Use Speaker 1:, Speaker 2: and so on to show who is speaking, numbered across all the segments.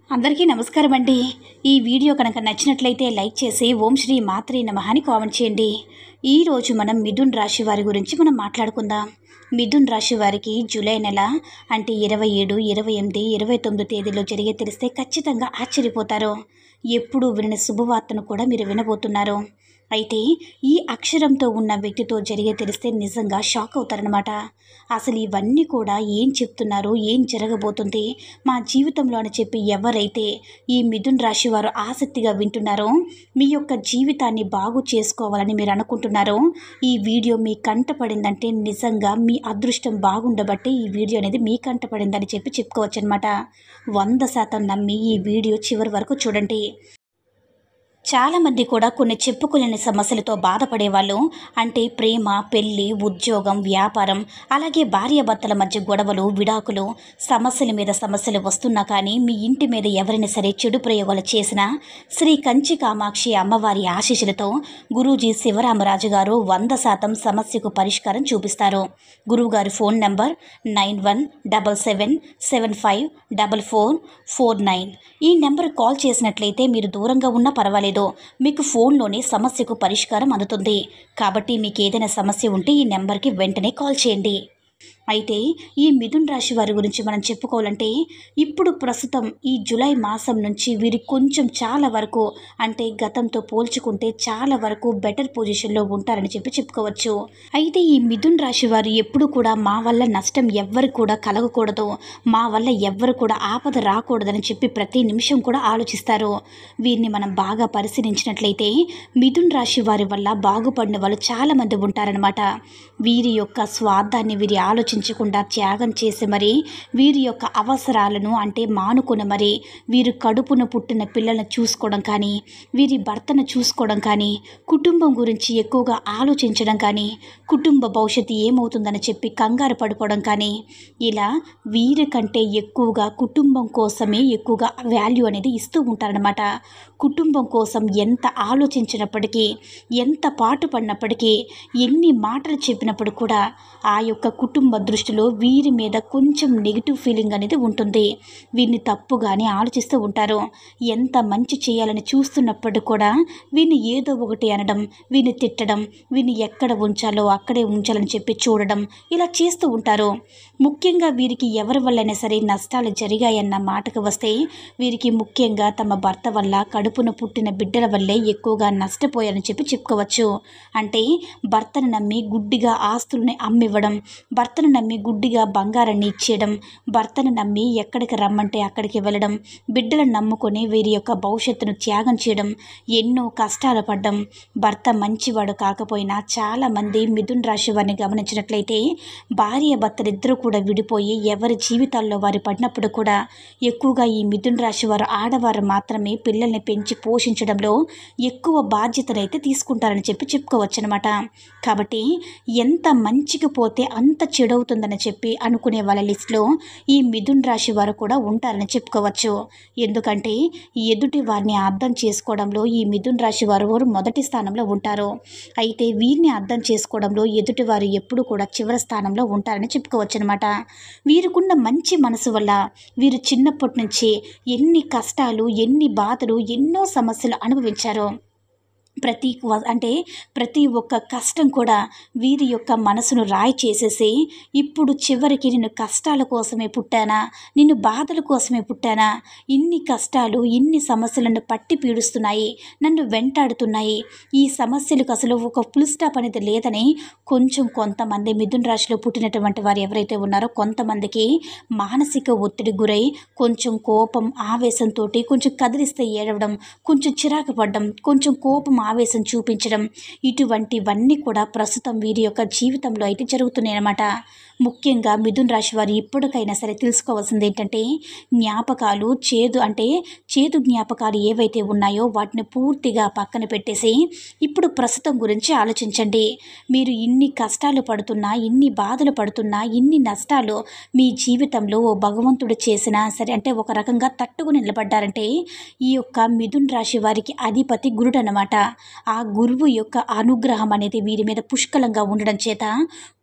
Speaker 1: అందరికీ నమస్కారం అండి. ఈ వీడియో కనుక నచ్చినట్లయితే లైక్ చేసి ఓం శ్రీ మాత్రే నమః అని కామెంట్ చేయండి. ఈరోజు మనం మిథున్ రాశి వారి గురించి మాట్లాడుకుందాం. మిథున్ రాశి వారికి జూలై నెల అంటే 27, 28, 29 తేదీలో జరిగే తెలిస్తే ఖచ్చితంగా ఆశ్చర్యపోతారు. ఎప్పుడూ వినని శుభవార్తను కూడా మీరు వినబోతున్నారు. అయితే ఈ అక్షరంతో ఉన్న వ్యక్తితో జరిగే తెలిస్తే నిజంగా షాక్ అవుతారనమాట. అసలు ఇవన్నీ కూడా ఏం చెప్తున్నారు, ఏం జరగబోతుంది మా జీవితంలో అని చెప్పి ఎవరైతే ఈ మిథున్ రాశి వారు ఆసక్తిగా వింటున్నారో, మీ యొక్క జీవితాన్ని బాగు చేసుకోవాలని మీరు అనుకుంటున్నారో, ఈ వీడియో మీ కంట పడిందంటే నిజంగా మీ అదృష్టం బాగుండబట్టే ఈ వీడియో అనేది మీ కంట పడిందని చెప్పుకోవచ్చు అనమాట. 100% నమ్మి ఈ వీడియో చివరి వరకు చూడండి. చాలామంది కూడా కొన్ని చెప్పుకోలేని సమస్యలతో బాధపడేవాళ్ళు. అంటే ప్రేమ, పెళ్ళి, ఉద్యోగం, వ్యాపారం, అలాగే భార్యాభర్తల మధ్య గొడవలు, విడాకులు, సమస్యల మీద సమస్యలు వస్తున్నా కానీ మీ ఇంటి మీద ఎవరైనా సరే చెడు ప్రయోగాలు చేసినా శ్రీ కంచి కామాక్షి అమ్మవారి ఆశీస్సులతో గురూజీ శివరామరాజు గారు 100% సమస్యకు పరిష్కారం చూపిస్తారు. గురువుగారి ఫోన్ నంబర్ 9177754449. ఈ నెంబర్ కాల్ చేసినట్లయితే మీరు దూరంగా ఉన్నా పర్వాలేదు, మీకు ఫోన్లోనే సమస్యకు పరిష్కారం అందుతుంది. కాబట్టి మీకు ఏదైనా సమస్య ఉంటే ఈ నెంబర్కి వెంటనే కాల్ చేయండి. అయితే ఈ మిథున్ రాశి వారి గురించి మనం చెప్పుకోవాలంటే ఇప్పుడు ప్రస్తుతం ఈ జూలై మాసం నుంచి వీరి కొంచెం చాలా వరకు అంటే గతంతో పోల్చుకుంటే చాలా వరకు బెటర్ పొజిషన్లో ఉంటారని చెప్పుకోవచ్చు. అయితే ఈ మిథున్ రాశి వారు ఎప్పుడు కూడా మా వల్ల నష్టం ఎవ్వరు కూడా కలగకూడదు, మా వల్ల ఎవ్వరు కూడా ఆపద రాకూడదని చెప్పి ప్రతి నిమిషం కూడా ఆలోచిస్తారు. వీరిని మనం బాగా పరిశీలించినట్లయితే మిథున్ రాశి వారి వల్ల బాగుపడిన వాళ్ళు చాలామంది ఉంటారనమాట. వీరి యొక్క స్వార్థాన్ని వీరి ఆలోచించకుండా త్యాగం చేసి మరి వీరి యొక్క అవసరాలను అంటే మానుకొని మరి వీరు కడుపున పుట్టిన పిల్లలను చూసుకోవడం కానీ, వీరి భర్తను చూసుకోవడం కానీ, కుటుంబం గురించి ఎక్కువగా ఆలోచించడం కానీ, కుటుంబ భవిష్యత్తు ఏమవుతుందని చెప్పి కంగారు పడిపోవడం కానీ, ఇలా వీరికంటే ఎక్కువగా కుటుంబం కోసమే ఎక్కువగా వాల్యూ అనేది ఇస్తూ ఉంటారనమాట. కుటుంబం కోసం ఎంత ఆలోచించినప్పటికీ, ఎంత పాటు పడినప్పటికీ, ఎన్ని మాటలు చెప్పినప్పుడు కూడా ఆ యొక్క కుటుంబ దృష్టిలో వీరి మీద కొంచెం నెగిటివ్ ఫీలింగ్ అనేది ఉంటుంది. వీరిని తప్పుగానే ఆలోచిస్తూ ఉంటారు. ఎంత మంచి చేయాలని చూస్తున్నప్పుడు కూడా వీరిని ఏదో ఒకటి అనడం, వీరిని తిట్టడం, వీరిని ఎక్కడ ఉంచాలో అక్కడే ఉంచాలని చెప్పి చూడడం, ఇలా చేస్తూ ఉంటారు. ముఖ్యంగా వీరికి ఎవరి వల్లైనా సరే నష్టాలు జరిగాయన్న మాటకు వస్తే వీరికి ముఖ్యంగా తమ భర్త వల్ల, కడుపున పుట్టిన బిడ్డల వల్లే ఎక్కువగా నష్టపోయారని చెప్పుకోవచ్చు. అంటే భర్తను నమ్మి గుడ్డిగా ఆస్తుల్ని అమ్మివ్వడం, భర్తను నమ్మి గుడ్డిగా బంగారాన్ని ఇచ్చేయడం, భర్తను నమ్మి ఎక్కడికి రమ్మంటే అక్కడికి వెళ్ళడం, బిడ్డలను నమ్ముకొని వీరి యొక్క భవిష్యత్తును త్యాగం చేయడం, ఎన్నో కష్టాలు పడ్డం. భర్త మంచివాడు కాకపోయినా చాలామంది మిథున్ రాశి వారిని గమనించినట్లయితే భార్య భర్తలిద్దరూ కూడా విడిపోయి ఎవరి జీవితాల్లో వారు పడినప్పుడు కూడా ఎక్కువగా ఈ మిథున్ రాశి వారు ఆడవారు మాత్రమే పిల్లల్ని పెంచి పోషించడంలో ఎక్కువ బాధ్యతనైతే తీసుకుంటారని చెప్పుకోవచ్చు అనమాట. కాబట్టి ఎంత మంచికి పోతే అంత చెడవుతుందని చెప్పి అనుకునే వాళ్ళ లిస్టులో ఈ మిథున్ రాశి వారు కూడా ఉంటారని చెప్పుకోవచ్చు. ఎందుకంటే ఎదుటి వారిని అర్థం చేసుకోవడంలో ఈ మిథున్ రాశి వారు మొదటి స్థానంలో ఉంటారు. అయితే వీరిని అర్థం చేసుకోవడంలో ఎదుటి వారు ఎప్పుడు కూడా చివరి స్థానంలో ఉంటారని చెప్పుకోవచ్చు అనమాట. వీరికున్న మంచి మనసు వల్ల వీరు చిన్నప్పటి నుంచి ఎన్ని కష్టాలు, ఎన్ని బాధలు, ఎన్నో సమస్యలు అనుభవించారో. ప్రతి ఒక్క కష్టం కూడా వీరి యొక్క మనసును రాయి చేసేసి ఇప్పుడు చివరికి నిన్ను కష్టాల కోసమే పుట్టానా, నిన్ను బాధల కోసమే పుట్టానా, ఇన్ని కష్టాలు, ఇన్ని సమస్యలను పట్టి పీడుస్తున్నాయి, నన్ను వెంటాడుతున్నాయి, ఈ సమస్యలకు అసలు ఒక ఫుల్ స్టాప్ అనేది లేదని కొంతమంది మిథున్ రాశిలో పుట్టినటువంటి వారు ఎవరైతే ఉన్నారో కొంతమందికి మానసిక ఒత్తిడి గురై కొంచెం కోపం, ఆవేశంతో కొంచెం కదిలిస్తే ఏడవడం, కొంచెం చిరాకు పడడం, కొంచెం కోపం, ఆవేశం చూపించడం, ఇటువంటివన్నీ కూడా ప్రస్తుతం వీరి యొక్క జీవితంలో అయితే జరుగుతున్నాయి అన్నమాట. ముఖ్యంగా మిథున్ రాశి వారు ఇప్పటికైనా సరే తెలుసుకోవాల్సింది ఏంటంటే జ్ఞాపకాలు చేదు జ్ఞాపకాలు ఏవైతే ఉన్నాయో వాటిని పూర్తిగా పక్కన పెట్టేసి ఇప్పుడు ప్రస్తుతం గురించి ఆలోచించండి. మీరు ఇన్ని కష్టాలు పడుతున్నా, ఇన్ని బాధలు పడుతున్నా, ఇన్ని నష్టాలు మీ జీవితంలో ఓ భగవంతుడు చేసినా సరే అంటే ఒక రకంగా తట్టుకుని నిలబడ్డారంటే ఈ యొక్క మిథున్ రాశి వారికి అధిపతి గురుడు అన్నమాట. ఆ గురువు యొక్క అనుగ్రహం అనేది వీరి మీద పుష్కలంగా ఉండడం చేత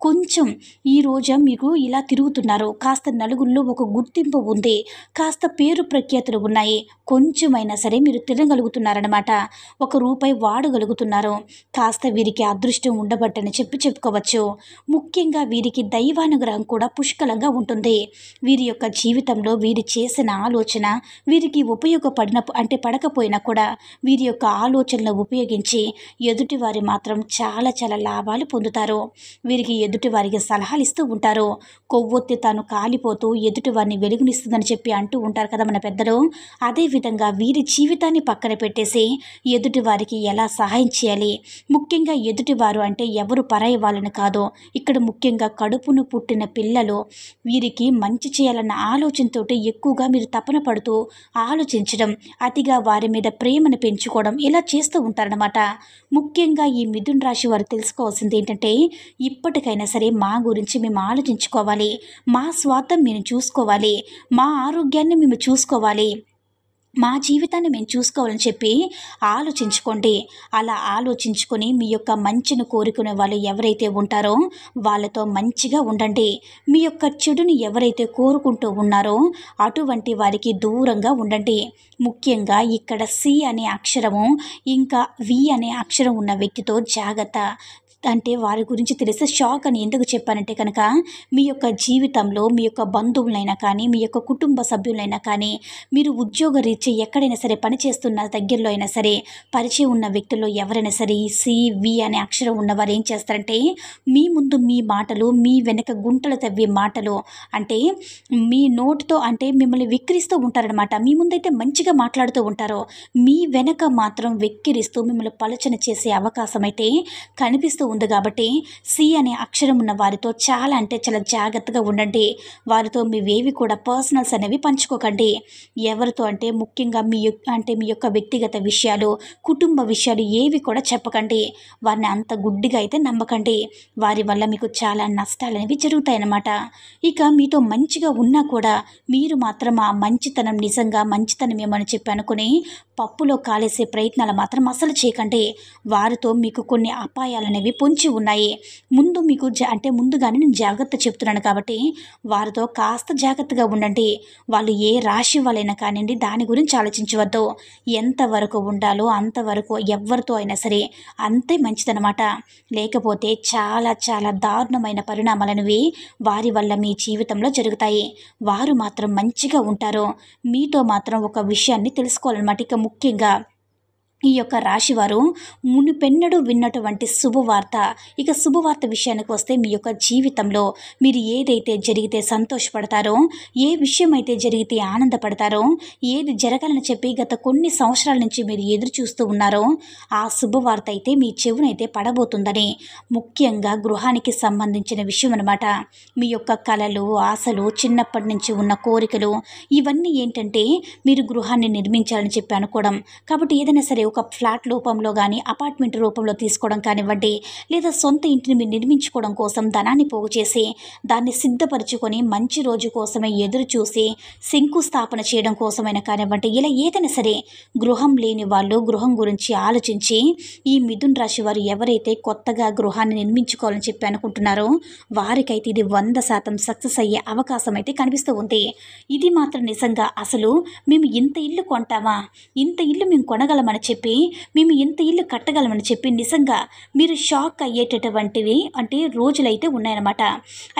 Speaker 1: కొంచెం ఈ రోజు మీకు ఇలా తిరుగుతున్నారు, కాస్త నలుగురిలో ఒక గుర్తింపు ఉంది, కాస్త పేరు ప్రఖ్యాతులు ఉన్నాయి, కొంచెమైనా సరే మీరు తినగలుగుతున్నారనమాట. ఒక రూపాయి వాడగలుగుతున్నారు. కాస్త వీరికి అదృష్టం ఉండబట్టని చెప్పుకోవచ్చు. ముఖ్యంగా వీరికి దైవానుగ్రహం కూడా పుష్కలంగా ఉంటుంది. వీరి యొక్క జీవితంలో వీరు చేసిన ఆలోచన వీరికి పడకపోయినా కూడా వీరి యొక్క ఆలోచనలు ఉపయోగించి ఎదుటివారి మాత్రం చాలా చాలా లాభాలు పొందుతారు. వీరికి ఎదుటివారికి సలహాలు ఇస్తూ ఉంటారు. కొవ్వొత్తి తాను కాలిపోతూ ఎదుటివారిని వెలుగునిస్తుందని చెప్పి అంటూ ఉంటారు కదా మన పెద్దలు. అదేవిధంగా వీరి జీవితాన్ని పక్కన పెట్టేసి ఎదుటివారికి ఎలా సహాయం చేయాలి, ముఖ్యంగా ఎదుటివారు అంటే ఎవరు పరాయి వాళ్ళని కాదు, ఇక్కడ ముఖ్యంగా కడుపును పుట్టిన పిల్లలు, వీరికి మంచి చేయాలన్న ఆలోచనతో ఎక్కువగా మీరు తపన పడుతూ ఆలోచించడం, అతిగా వారి మీద ప్రేమను పెంచుకోవడం ఇలా చేస్తూ ఉంటారనమాట. ముఖ్యంగా ఈ మిథున రాశి వారు తెలుసుకోవాల్సింది ఏంటంటే, ఇప్పటికైనా సరే మా గురించి మేము ఆలోచించుకోవాలి, మా స్వార్థం మేము చూసుకోవాలి, మా ఆరోగ్యాన్ని మేము చూసుకోవాలి, మా జీవితాన్ని మేము చూసుకోవాలని చెప్పి ఆలోచించుకోండి. అలా ఆలోచించుకొని మీ యొక్క మంచిని కోరుకునే వాళ్ళు ఎవరైతే ఉంటారో వాళ్ళతో మంచిగా ఉండండి. మీ యొక్క చెడుని ఎవరైతే కోరుకుంటూ ఉన్నారో అటువంటి వారికి దూరంగా ఉండండి. ముఖ్యంగా ఇక్కడ సి అనే అక్షరము ఇంకా వి అనే అక్షరం ఉన్న వ్యక్తితో జాగ్రత్త. అంటే వారి గురించి తెలిస్తే షాక్ అని ఎందుకు చెప్పానంటే కనుక, మీ యొక్క జీవితంలో మీ యొక్క బంధువులైనా కానీ, మీ యొక్క కుటుంబ సభ్యులైనా కానీ, మీరు ఉద్యోగ రీత్యా ఎక్కడైనా సరే పనిచేస్తున్న దగ్గరలో అయినా సరే పరిచయం ఉన్న వ్యక్తుల్లో ఎవరైనా సరే ఈ సివి అనే అక్షరం ఉన్నవారు ఏం చేస్తారంటే, మీ ముందు మీ మాటలు, మీ వెనక గుంటలు తవ్వే మాటలు, అంటే మీ నోటితో అంటే మిమ్మల్ని వెక్కిరిస్తూ ఉంటారనమాట. మీ ముందైతే మంచిగా మాట్లాడుతూ ఉంటారో, మీ వెనక మాత్రం వెక్కిరిస్తూ మిమ్మల్ని పలచన చేసే అవకాశం అయితే కనిపిస్తూ ఉంది. కాబట్టి సి అనే అక్షరం ఉన్న వారితో చాలా అంటే చాలా జాగ్రత్తగా ఉండండి. వారితో మీవేవి కూడా పర్సనల్స్ అనేవి పంచుకోకండి. ఎవరితో అంటే ముఖ్యంగా మీ యొక్క వ్యక్తిగత విషయాలు, కుటుంబ విషయాలు ఏవి కూడా చెప్పకండి. వారిని అంత గుడ్డిగా అయితే నమ్మకండి. వారి వల్ల మీకు చాలా నష్టాలు అనేవి జరుగుతాయన్నమాట. ఇక మీతో మంచిగా ఉన్నా కూడా మీరు మాత్రం ఆ మంచితనం నిజంగా మంచితనం ఏమని చెప్పి అనుకుని పప్పులో కాలేసే ప్రయత్నాలు మాత్రం అసలు చేయకండి. వారితో మీకు కొన్ని అపాయాలు అనేవి పొంచి ఉన్నాయి. ముందు మీకు ముందుగానే నేను జాగ్రత్త చెప్తున్నాను కాబట్టి వారితో కాస్త జాగ్రత్తగా ఉండండి. వాళ్ళు ఏ రాశి వాళ్ళైనా కానివ్వండి, దాని గురించి ఆలోచించవద్దు. ఎంతవరకు ఉండాలో అంతవరకు ఎవరితో అయినా సరే అంతే మంచిదన్నమాట. లేకపోతే చాలా చాలా దారుణమైన పరిణామాలనేవి వారి వల్ల మీ జీవితంలో జరుగుతాయి. వారు మాత్రం మంచిగా ఉంటారు. మీతో మాత్రం ఒక విషయాన్ని తెలుసుకోవాలన్నమాట. ఇక ముఖ్యంగా ఈ యొక్క రాశివారు మునుపెన్నడూ విన్నటువంటి శుభవార్త. ఇక శుభవార్త విషయానికి వస్తే, మీ యొక్క జీవితంలో మీరు ఏదైతే జరిగితే సంతోషపడతారో, ఏ విషయం అయితే జరిగితే ఆనందపడతారో, ఏది జరగాలని చెప్పి గత కొన్ని సంవత్సరాల నుంచి మీరు ఎదురు చూస్తూ ఉన్నారో ఆ శుభవార్త అయితే మీ చెవునైతే పడబోతుందని, ముఖ్యంగా గృహానికి సంబంధించిన విషయం అనమాట. మీ యొక్క కలలు, ఆశలు, చిన్నప్పటి నుంచి ఉన్న కోరికలు ఇవన్నీ ఏంటంటే మీరు గృహాన్ని నిర్మించాలని చెప్పి అనుకోవడం. కాబట్టి ఏదైనా సరే ఒక ఫ్లాట్ రూపంలో కానీ, అపార్ట్మెంట్ రూపంలో తీసుకోవడం కానివ్వండి, లేదా సొంత ఇంటిని మీరు నిర్మించుకోవడం కోసం ధనాన్ని పోగు చేసి దాన్ని సిద్ధపరచుకొని మంచి రోజు కోసమే ఎదురు చూసి శంకుస్థాపన చేయడం కోసమైనా కానివ్వండి, ఇలా ఏదైనా సరే గృహం లేని వాళ్ళు గృహం గురించి ఆలోచించి ఈ మిథున రాశి వారు ఎవరైతే కొత్తగా గృహాన్ని నిర్మించుకోవాలని చెప్పి అనుకుంటున్నారో వారికైతే ఇది 100% సక్సెస్ అయ్యే అవకాశం అయితే కనిపిస్తూ ఉంది. ఇది మాత్రం నిజంగా అసలు మేము ఇంత ఇల్లు కొంటామా, ఇంత ఇల్లు మేము కొనగలమని చెప్పి, మేము ఇంత ఇల్లు కట్టగలమని చెప్పి నిజంగా మీరు షాక్ అయ్యేటటువంటివి అంటే రోజులైతే ఉన్నాయన్నమాట.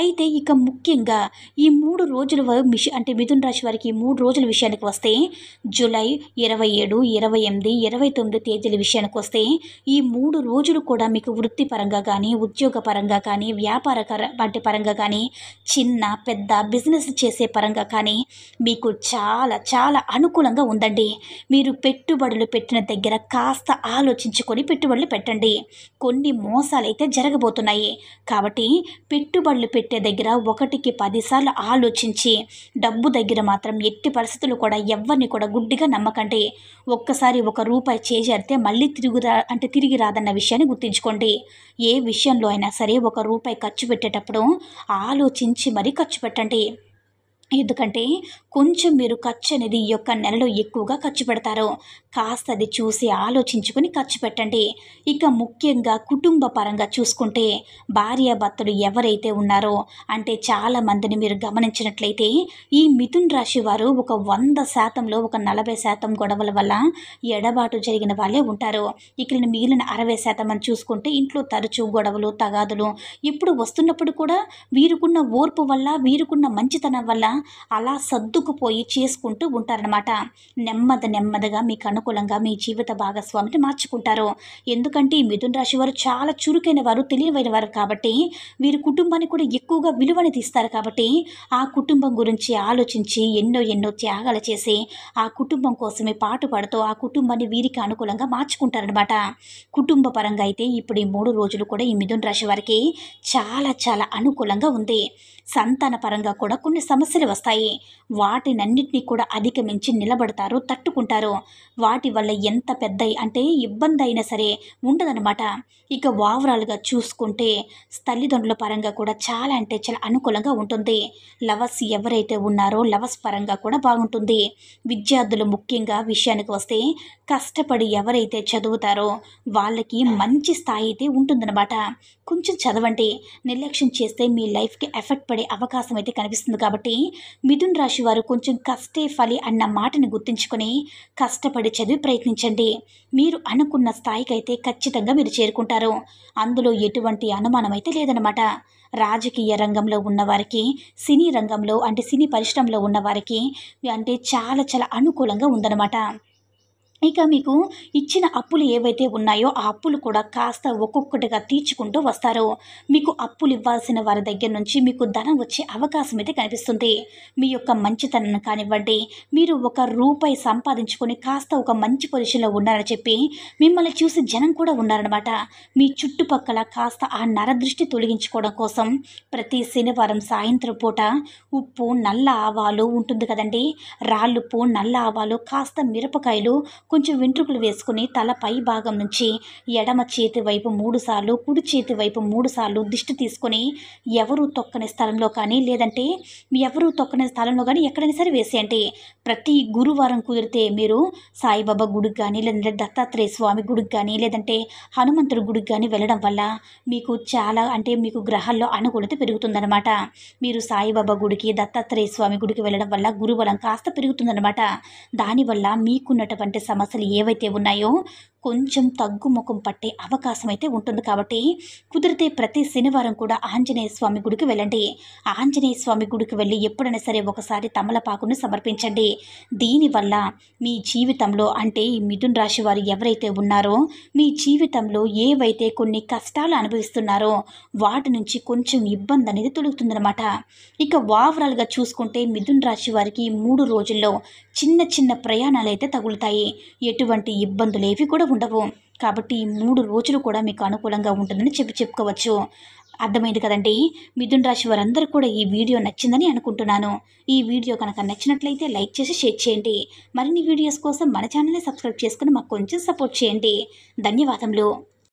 Speaker 1: అయితే ఇక ముఖ్యంగా ఈ 3 రోజుల మిథున రాశి వారికి 3 రోజుల విషయానికి వస్తే, జూలై 27, 28, 29 తేదీల విషయానికి వస్తే, ఈ 3 రోజులు కూడా మీకు వృత్తిపరంగా కానీ, ఉద్యోగపరంగా కానీ, వ్యాపార పరంగా కానీ, చిన్న పెద్ద బిజినెస్ చేసే పరంగా కానీ మీకు చాలా చాలా అనుకూలంగా ఉందండి. మీరు పెట్టుబడులు పెట్టిన దగ్గర కాస్త ఆలోచించుకొని పెట్టుబడులు పెట్టండి. కొన్ని మోసాలైతే జరగబోతున్నాయి. కాబట్టి పెట్టుబడులు పెట్టే దగ్గర 1కి 10 సార్లు ఆలోచించి, డబ్బు దగ్గర మాత్రం ఎట్టి పరిస్థితులు కూడా ఎవరిని కూడా గుడ్డిగా నమ్మకండి. ఒక్కసారి ₹1 చేజారితే మళ్ళీ తిరిగి రాదన్న విషయాన్ని గుర్తుంచుకోండి. ఏ విషయంలో అయినా సరే ₹1 ఖర్చు పెట్టేటప్పుడు ఆలోచించి మరీ ఖర్చు పెట్టండి. ఎందుకంటే కొంచెం మీరు ఖర్చు అనేది ఈ యొక్క నెలలో ఎక్కువగా ఖర్చు పెడతారు. కాస్త అది చూసి ఆలోచించుకొని ఖర్చు పెట్టండి. ఇక ముఖ్యంగా కుటుంబ పరంగా చూసుకుంటే భార్యాభర్తలు ఎవరైతే ఉన్నారో అంటే చాలామందిని మీరు గమనించినట్లయితే ఈ మిథున్ రాశి వారు ఒక 100%లో ఒక 40% గొడవల వల్ల ఎడబాటు జరిగిన వాళ్ళే ఉంటారు. ఇక్కడ మిగిలిన 60% అని చూసుకుంటే ఇంట్లో తరచూ గొడవలు, తగాదులు ఇప్పుడు వస్తున్నప్పుడు కూడా వీరికున్న ఓర్పు వల్ల, వీరికున్న మంచితనం వల్ల అలా సర్దుకుపోయి చేసుకుంటూ ఉంటారనమాట. నెమ్మదిగా మీకు అనుకూలంగా మీ జీవిత భాగస్వామిని మార్చుకుంటారు. ఎందుకంటే ఈ మిథున రాశి వారు చాలా చురుకైన వారు, తెలివైన వారు కాబట్టి వీరి కుటుంబానికి కూడా ఎక్కువగా విలువని తీస్తారు కాబట్టి ఆ కుటుంబం గురించి ఆలోచించి ఎన్నో త్యాగాలు చేసి ఆ కుటుంబం కోసమే పాటుపడుతూ ఆ కుటుంబాన్ని వీరికి అనుకూలంగా మార్చుకుంటారనమాట. కుటుంబ పరంగా అయితే ఇప్పుడు ఈ 3 రోజులు కూడా ఈ మిథున రాశి వారికి చాలా అనుకూలంగా ఉంది. సంతాన పరంగా కూడా కొన్ని సమస్యలు వస్తాయి. వాటినన్నిటినీ కూడా అధిగమించి నిలబడతారు, తట్టుకుంటారు. వాటి వల్ల ఎంత పెద్ద అంటే ఇబ్బంది అయినా సరే ఉండదనమాట. ఇక ఓవరాల్గా చూసుకుంటే తల్లిదండ్రుల పరంగా కూడా చాలా అంటే చాలా అనుకూలంగా ఉంటుంది. లవర్స్ ఎవరైతే ఉన్నారో లవర్స్ పరంగా కూడా బాగుంటుంది. విద్యార్థులు ముఖ్యంగా విషయానికి వస్తే కష్టపడి ఎవరైతే చదువుతారో వాళ్ళకి మంచి స్థాయి అయితే ఉంటుందన్నమాట. కొంచెం చదవండి, నిర్లక్ష్యం చేస్తే మీ లైఫ్కి ఎఫెక్ట్ పడే అవకాశం అయితే కనిపిస్తుంది. కాబట్టి మిథున్ రాశి వారు కొంచెం కష్టే ఫలి అన్న మాటని గుర్తుంచుకొని కష్టపడి చదివి ప్రయత్నించండి. మీరు అనుకున్న స్థాయికి అయితే ఖచ్చితంగా మీరు చేరుకుంటారు. అందులో ఎటువంటి అనుమానం అయితే లేదనమాట. రాజకీయ రంగంలో ఉన్నవారికి, సినీ రంగంలో అంటే సినీ పరిశ్రమలో ఉన్నవారికి అంటే చాలా అనుకూలంగా ఉందన్నమాట. ఇక మీకు ఇచ్చిన అప్పులు ఏవైతే ఉన్నాయో ఆ అప్పులు కూడా కాస్త ఒక్కొక్కటిగా తీర్చుకుంటూ వస్తారు. మీకు అప్పులు ఇవ్వాల్సిన వారి దగ్గర నుంచి మీకు ధనం వచ్చే అవకాశం అయితే కనిపిస్తుంది. మీ యొక్క మంచితనం కానివ్వండి, మీరు ఒక రూపాయి సంపాదించుకొని కాస్త ఒక మంచి పొజిషన్లో ఉన్నారని చెప్పి మిమ్మల్ని చూసి జనం కూడా ఉన్నారనమాట. మీ చుట్టుపక్కల కాస్త ఆ నరదృష్టి తొలగించుకోవడం కోసం ప్రతి శనివారం సాయంత్రం పూట ఉప్పు, నల్ల ఆవాలు ఉంటుంది కదండి, రాళ్ళుప్పు, నల్ల ఆవాలు, కాస్త మిరపకాయలు, కొంచెం వెంట్రుకలు వేసుకుని తల పై భాగం నుంచి ఎడమ చేతి వైపు 3 సార్లు, కుడి చేతి వైపు 3 సార్లు దిష్టి తీసుకొని ఎవరు తొక్కని స్థలంలో కానీ లేదంటే ఎవరు తొక్కని స్థలంలో కానీ ఎక్కడైనా సరే వేసేయండి. ప్రతి గురువారం కుదిరితే మీరు సాయిబాబా గుడికి కానీ లేదంటే దత్తాత్రేయ స్వామి గుడికి కానీ లేదంటే హనుమంతుడి గుడికి కానీ వెళ్ళడం వల్ల మీకు చాలా అంటే మీకు గ్రహాల్లో అనుకూలత పెరుగుతుందన్నమాట. మీరు సాయిబాబా గుడికి, దత్తాత్రేయ స్వామి గుడికి వెళ్ళడం వల్ల గురుబలం కాస్త పెరుగుతుందన్నమాట. దానివల్ల మీకున్నటువంటి సమస్యలు ఏవైతే ఉన్నాయో కొంచెం తగ్గుముఖం పట్టే అవకాశం అయితే ఉంటుంది. కాబట్టి కుదిరితే ప్రతి శనివారం కూడా ఆంజనేయ స్వామి గుడికి వెళ్ళండి. ఆంజనేయ స్వామి గుడికి వెళ్ళి ఎప్పుడైనా సరే ఒకసారి తమలపాకును సమర్పించండి. దీనివల్ల మీ జీవితంలో అంటే ఈ మిథున రాశి వారు ఎవరైతే ఉన్నారో మీ జీవితంలో ఏవైతే కొన్ని కష్టాలు అనుభవిస్తున్నారో వాటి నుంచి కొంచెం ఇబ్బంది అనేది తొలుగుతుందన్నమాట. ఇక ఓవరాల్గా చూసుకుంటే మిథున రాశి వారికి 3 రోజుల్లో చిన్న ప్రయాణాలు అయితే తగులుతాయి. ఎటువంటి ఇబ్బందులు ఏవి కూడా ఉండవు. కాబట్టి ఈ 3 రోజులు కూడా మీకు అనుకూలంగా ఉంటుందని చెప్పుకోవచ్చు. అర్థమైంది కదండి. మిథున రాశి వారందరూ కూడా ఈ వీడియో నచ్చిందని అనుకుంటున్నాను. ఈ వీడియో కనుక నచ్చినట్లయితే లైక్ చేసి షేర్ చేయండి. మరిన్ని వీడియోస్ కోసం మన ఛానల్ని సబ్స్క్రైబ్ చేసుకుని మాకు కొంచెం సపోర్ట్ చేయండి. ధన్యవాదములు.